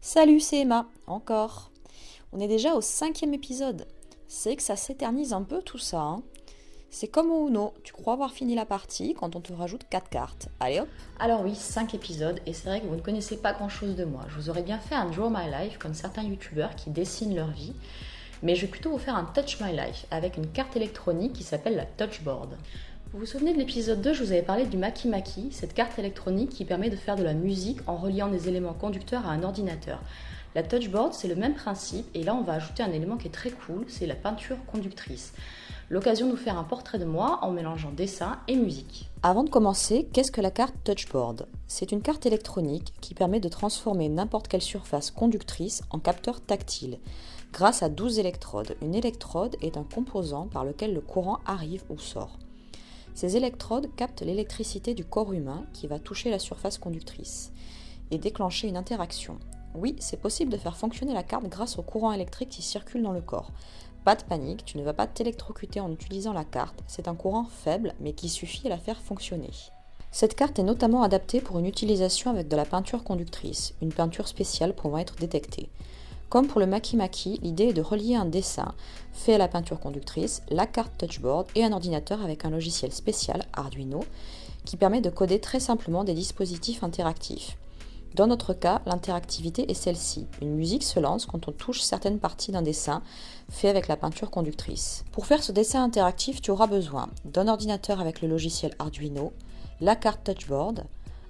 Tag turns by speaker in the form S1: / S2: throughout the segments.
S1: Salut, c'est Emma, encore. On est déjà au 5e épisode. C'est que ça s'éternise un peu tout ça, hein. C'est comme au Uno, tu crois avoir fini la partie quand on te rajoute 4 cartes. Allez hop.
S2: Alors oui, 5 épisodes, et c'est vrai que vous ne connaissez pas grand chose de moi. Je vous aurais bien fait un Draw My Life, comme certains youtubeurs qui dessinent leur vie, mais je vais plutôt vous faire un Touch My Life, avec une carte électronique qui s'appelle la Touchboard. Vous vous souvenez de l'épisode 2, je vous avais parlé du Maki Maki, cette carte électronique qui permet de faire de la musique en reliant des éléments conducteurs à un ordinateur. La Touchboard, c'est le même principe, et là on va ajouter un élément qui est très cool, c'est la peinture conductrice. L'occasion de nous faire un portrait de moi en mélangeant dessin et musique.
S1: Avant de commencer, qu'est-ce que la carte Touchboard ? C'est une carte électronique qui permet de transformer n'importe quelle surface conductrice en capteur tactile. Grâce à 12 électrodes, une électrode est un composant par lequel le courant arrive ou sort. Ces électrodes captent l'électricité du corps humain qui va toucher la surface conductrice et déclencher une interaction. Oui, c'est possible de faire fonctionner la carte grâce au courant électrique qui circule dans le corps. Pas de panique, tu ne vas pas t'électrocuter en utilisant la carte, c'est un courant faible mais qui suffit à la faire fonctionner. Cette carte est notamment adaptée pour une utilisation avec de la peinture conductrice, une peinture spéciale pouvant être détectée. Comme pour le Maki Maki, l'idée est de relier un dessin fait à la peinture conductrice, la carte Touchboard et un ordinateur avec un logiciel spécial, Arduino, qui permet de coder très simplement des dispositifs interactifs. Dans notre cas, l'interactivité est celle-ci. Une musique se lance quand on touche certaines parties d'un dessin fait avec la peinture conductrice. Pour faire ce dessin interactif, tu auras besoin d'un ordinateur avec le logiciel Arduino, la carte Touchboard,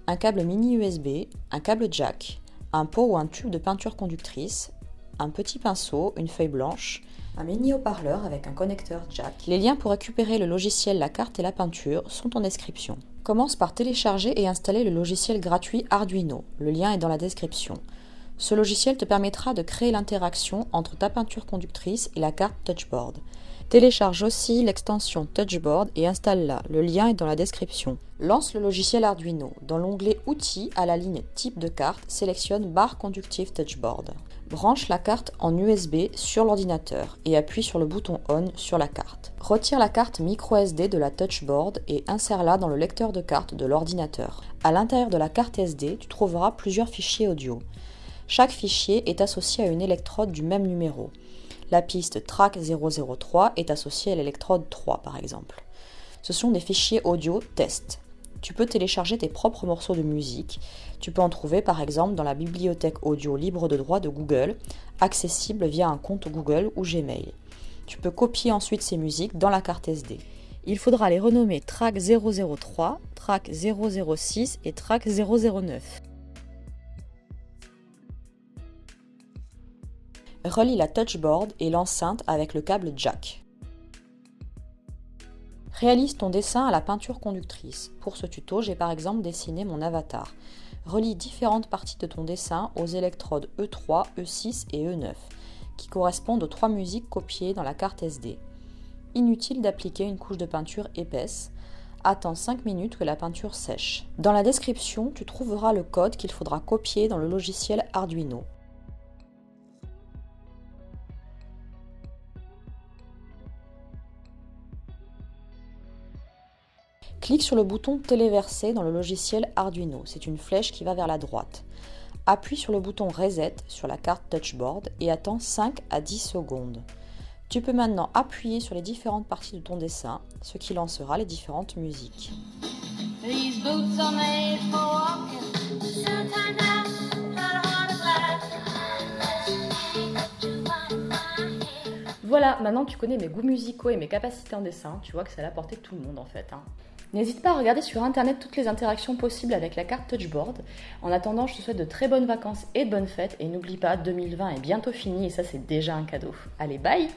S1: un câble mini USB, un câble jack, un pot ou un tube de peinture conductrice, un petit pinceau, une feuille blanche, un mini haut-parleur avec un connecteur jack. Les liens pour récupérer le logiciel, la carte et la peinture sont en description. Commence par télécharger et installer le logiciel gratuit Arduino. Le lien est dans la description. Ce logiciel te permettra de créer l'interaction entre ta peinture conductrice et la carte Touchboard. Télécharge aussi l'extension Touchboard et installe-la. Le lien est dans la description. Lance le logiciel Arduino. Dans l'onglet Outils, à la ligne Type de carte, sélectionne Barre conductive Touchboard. Branche la carte en USB sur l'ordinateur et appuie sur le bouton On sur la carte. Retire la carte microSD de la Touchboard et insère-la dans le lecteur de carte de l'ordinateur. À l'intérieur de la carte SD, tu trouveras plusieurs fichiers audio. Chaque fichier est associé à une électrode du même numéro. La piste Track 003 est associée à l'électrode 3 par exemple. Ce sont des fichiers audio test. Tu peux télécharger tes propres morceaux de musique. Tu peux en trouver par exemple dans la bibliothèque audio libre de droit de Google, accessible via un compte Google ou Gmail. Tu peux copier ensuite ces musiques dans la carte SD. Il faudra les renommer Track 003, Track 006 et Track 009. Relie la Touchboard et l'enceinte avec le câble jack. Réalise ton dessin à la peinture conductrice. Pour ce tuto, j'ai par exemple dessiné mon avatar. Relie différentes parties de ton dessin aux électrodes E3, E6 et E9, qui correspondent aux 3 musiques copiées dans la carte SD. Inutile d'appliquer une couche de peinture épaisse. Attends 5 minutes que la peinture sèche. Dans la description, tu trouveras le code qu'il faudra copier dans le logiciel Arduino. Clique sur le bouton Téléverser dans le logiciel Arduino, c'est une flèche qui va vers la droite. Appuie sur le bouton Reset sur la carte Touchboard et attends 5 à 10 secondes. Tu peux maintenant appuyer sur les différentes parties de ton dessin, ce qui lancera les différentes musiques.
S2: Voilà, maintenant tu connais mes goûts musicaux et mes capacités en dessin, tu vois que ça a la portée de tout le monde en fait. N'hésite pas à regarder sur internet toutes les interactions possibles avec la carte Touchboard. En attendant, je te souhaite de très bonnes vacances et de bonnes fêtes et n'oublie pas, 2020 est bientôt fini et ça c'est déjà un cadeau. Allez, bye!